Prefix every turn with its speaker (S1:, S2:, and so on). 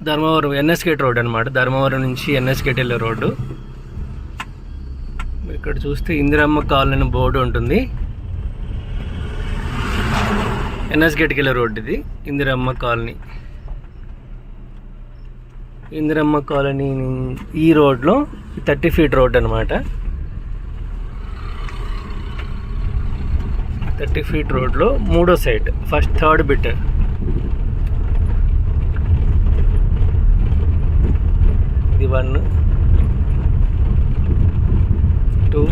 S1: Dharmavaram NS gate road అనమాట. ధర్మవరం నుంచి NS gate వెళ్ళే రోడ్డు. ఇక్కడ చూస్తే ఇందిరమ్మ కాలనీ బోర్డు ఉంటుంది. ఎన్ఎస్ గేట్కి వెళ్ళే రోడ్డు ఇది ఇందిరమ్మ కాలనీ. ఇందిరమ్మ కాలనీ ఈ రోడ్లో 30 ఫీట్ రోడ్ అనమాట. 30 ఫీట్ రోడ్లో మూడో సైడ్ థర్డ్ బిట్. ఇది 1, 2